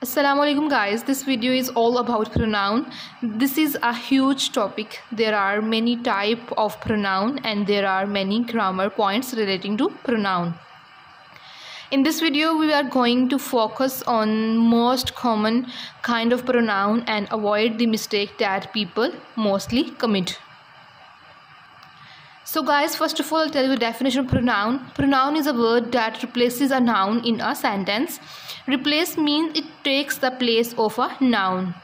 Assalamualaikum guys, this video is all about pronoun. This is a huge topic. There are many type of pronoun and there are many grammar points relating to pronoun. In this video we are going to focus on most common kind of pronoun and avoid the mistake that people mostly commit. So guys, first of all, I'll tell you the definition of pronoun. Pronoun is a word that replaces a noun in a sentence. Replace means it takes the place of a noun.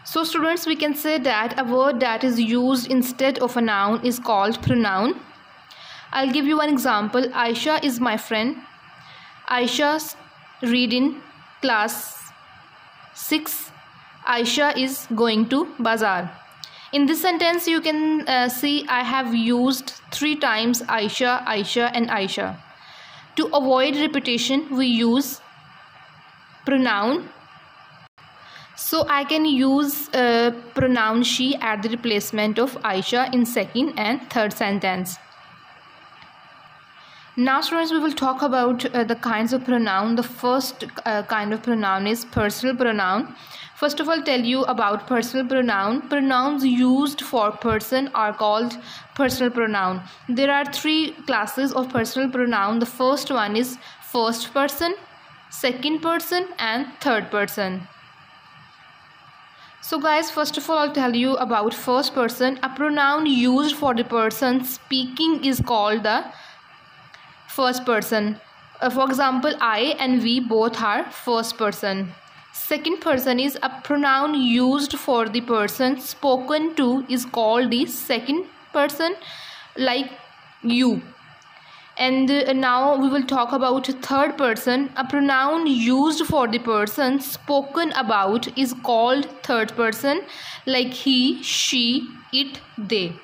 So students, we can say that a word that is used instead of a noun is called pronoun. I'll give you one example. Aisha is my friend. Aisha read in class 6. Aisha is going to bazaar. In this sentence you can see I have used 3 times Aisha, Aisha and Aisha. To avoid repetition we use pronoun. So I can use pronoun she at the replacement of Aisha in second and third sentence. Now students, we will talk about the kinds of pronoun. The first kind of pronoun is personal pronoun. First of all, tell you about personal pronoun. Pronouns used for person are called personal pronoun. There are 3 classes of personal pronoun. The first one is first person, second person and third person. So guys, first of all, I'll tell you about first person. A pronoun used for the person speaking is called the first person. For example, I and we both are first person. Second person is a pronoun used for the person spoken to is called the second person, like you. And now we will talk about third person. A pronoun used for the person spoken about is called third person, like he, she, it, they.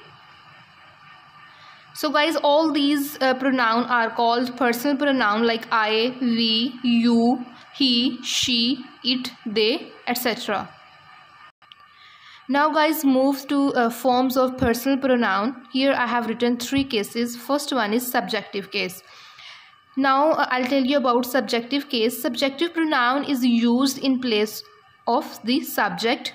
So guys, all these pronoun are called personal pronoun, like I, we, you, he, she, it, they, etc. Now guys, move to forms of personal pronoun. Here I have written 3 cases. First one is subjective case. Now I'll tell you about subjective case. Subjective pronoun is used in place of the subject.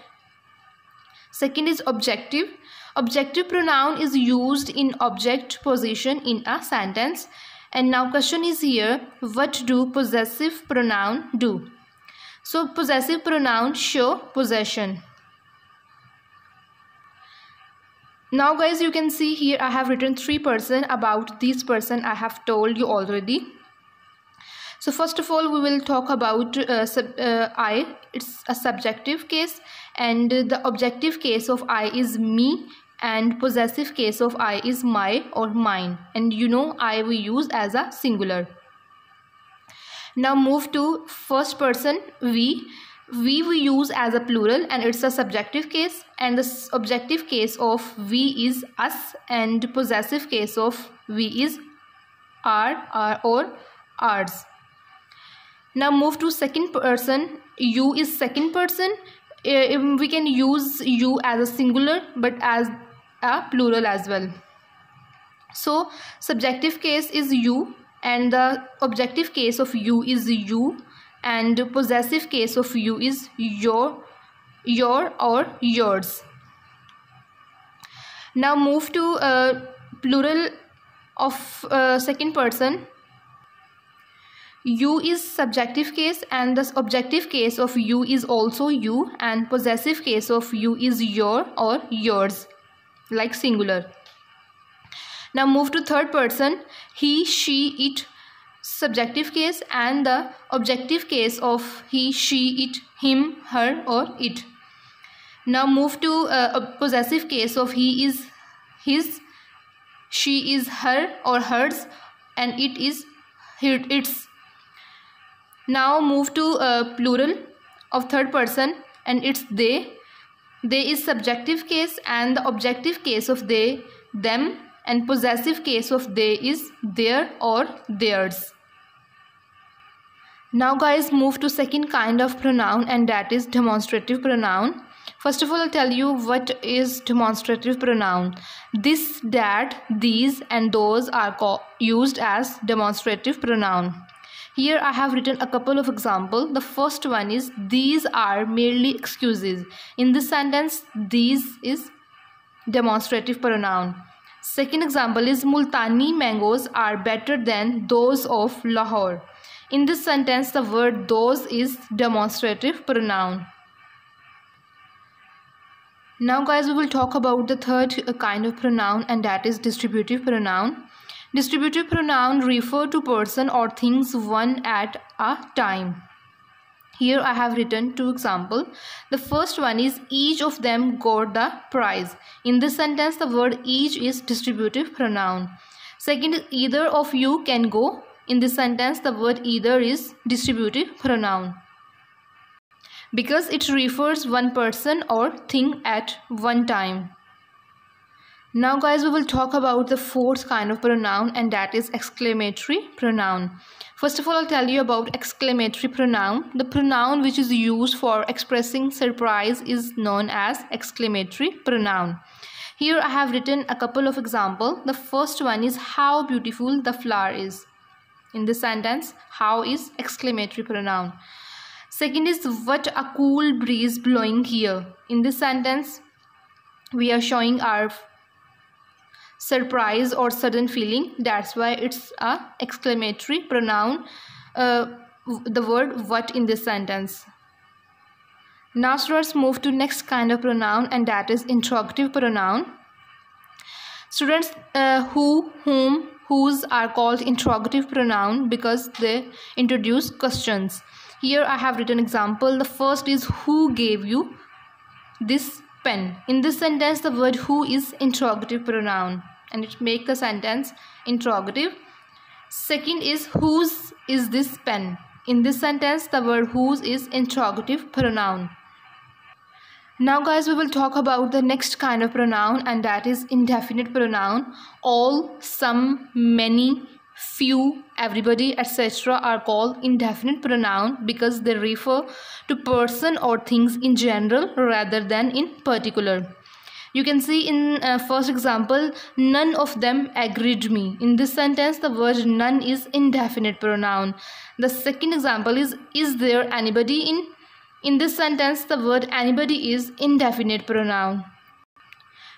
Second is objective. Objective pronoun is used in object position in a sentence. And now question is here, what do possessive pronoun do? So possessive pronoun show possession. Now guys, you can see here I have written 3 person. About this person I have told you already. So first of all we will talk about I. It's a subjective case and the objective case of I is me and possessive case of I is my or mine, and you know I we use as a singular. Now move to first person we use as a plural and it's a subjective case, and the objective case of we is us and possessive case of we is our or ours. Now move to second person. You is second person. We can use you as a singular but as a plural as well. So subjective case is you and the objective case of you is you and possessive case of you is your or yours. Now move to plural of second person. You is subjective case and the objective case of you is also you and possessive case of you is your or yours, like singular. Now move to third person. He, she, it, subjective case and the objective case of he, she, it, him, her or it. Now move to a possessive case of he is his, she is her or hers and it is its. Now move to plural of third person and it's they. They is subjective case and the objective case of they, them, and possessive case of they is their or theirs. Now guys, move to second kind of pronoun and that is demonstrative pronoun. First of all, I'll tell you what is demonstrative pronoun. This, that, these and those are used as demonstrative pronoun. Here I have written a couple of examples. The first one is, these are merely excuses. In this sentence, these is demonstrative pronoun. Second example is, Multani mangoes are better than those of Lahore. In this sentence, the word those is demonstrative pronoun. Now guys, we will talk about the third kind of pronoun, and that is distributive pronoun. Distributive pronoun refer to person or things one at a time. Here I have written two examples. The first one is, each of them got the prize. In this sentence, the word each is distributive pronoun. Second is, either of you can go. In this sentence, the word either is distributive pronoun, because it refers one person or thing at one time. Now guys, we will talk about the fourth kind of pronoun, and that is exclamatory pronoun. First of all, I'll tell you about exclamatory pronoun. The pronoun which is used for expressing surprise is known as exclamatory pronoun. Here I have written a couple of examples. The first one is, how beautiful the flower is. In this sentence, how is exclamatory pronoun. Second is, what a cool breeze blowing here. In this sentence, we are showing our surprise or sudden feeling. That's why it's a exclamatory pronoun, the word what in this sentence. Now students, move to next kind of pronoun, and that is interrogative pronoun. Students, who, whom, whose are called interrogative pronoun because they introduce questions. Here I have written example. The first is, who gave you this pen. In this sentence, the word who is interrogative pronoun, and it makes the sentence interrogative. Second is, whose is this pen. In this sentence, the word whose is interrogative pronoun. Now guys, we will talk about the next kind of pronoun, and that is indefinite pronoun. All, some, many, few, everybody, etc. are called indefinite pronoun because they refer to person or things in general rather than in particular. You can see in first example, none of them agreed me. In this sentence, the word none is indefinite pronoun. The second example is there anybody in? In this sentence, the word anybody is indefinite pronoun.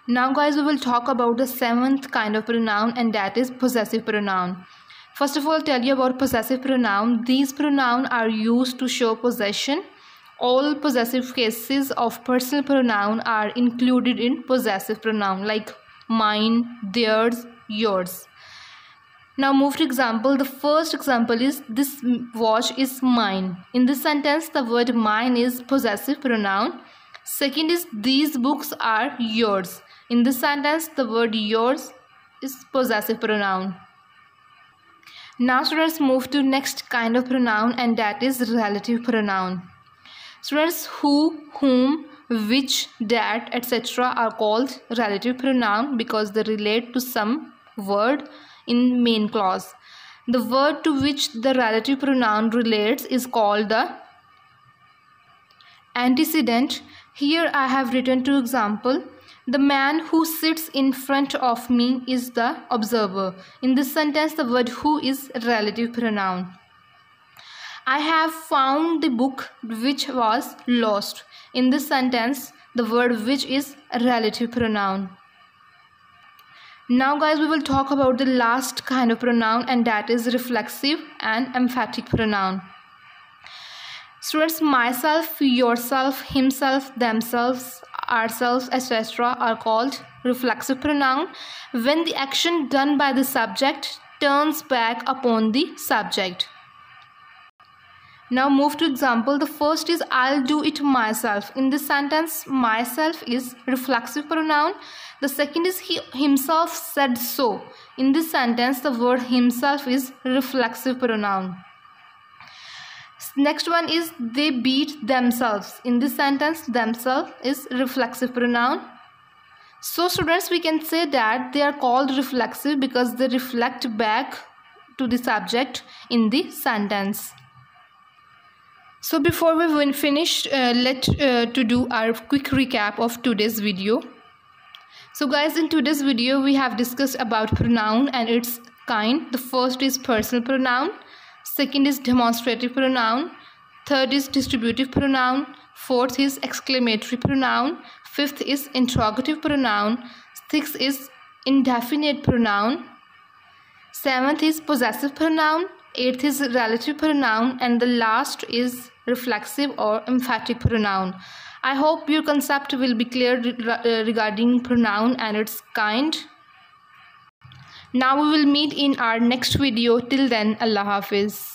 Now guys, we will talk about the seventh kind of pronoun, and that is possessive pronoun. First of all, I'll tell you about possessive pronoun. These pronouns are used to show possession. All possessive cases of personal pronoun are included in possessive pronoun, like mine, theirs, yours. Now move to example. The first example is, this watch is mine. In this sentence, the word mine is possessive pronoun. Second is, these books are yours. In this sentence, the word yours is possessive pronoun. Now students, move to next kind of pronoun, and that is relative pronoun. Students, who, whom, which, that, etc. are called relative pronoun because they relate to some word in main clause. The word to which the relative pronoun relates is called the antecedent. Here I have written two examples. The man who sits in front of me is the observer. In this sentence, the word who is relative pronoun. I have found the book which was lost. In this sentence, the word which is a relative pronoun. Now guys, we will talk about the last kind of pronoun, and that is reflexive and emphatic pronoun. Students, myself, yourself, himself, themselves, ourselves, etc. are called reflexive pronoun when the action done by the subject turns back upon the subject. Now move to example. The first is, I'll do it myself. In this sentence, myself is reflexive pronoun. The second is, he himself said so. In this sentence, the word himself is reflexive pronoun. Next one is, they beat themselves. In this sentence, themselves is reflexive pronoun. So students, we can say that they are called reflexive because they reflect back to the subject in the sentence. So before we finish, let's do our quick recap of today's video. So guys, in today's video we have discussed about pronoun and its kind. The first is personal pronoun, Second is demonstrative pronoun. Third is distributive pronoun. Fourth is exclamatory pronoun. Fifth is interrogative pronoun. Sixth is indefinite pronoun. Seventh is possessive pronoun. Eighth is relative pronoun. And the last is reflexive or emphatic pronoun. I hope your concept will be clear regarding pronoun and its kind. Now we will meet in our next video. Till then, Allah Hafiz.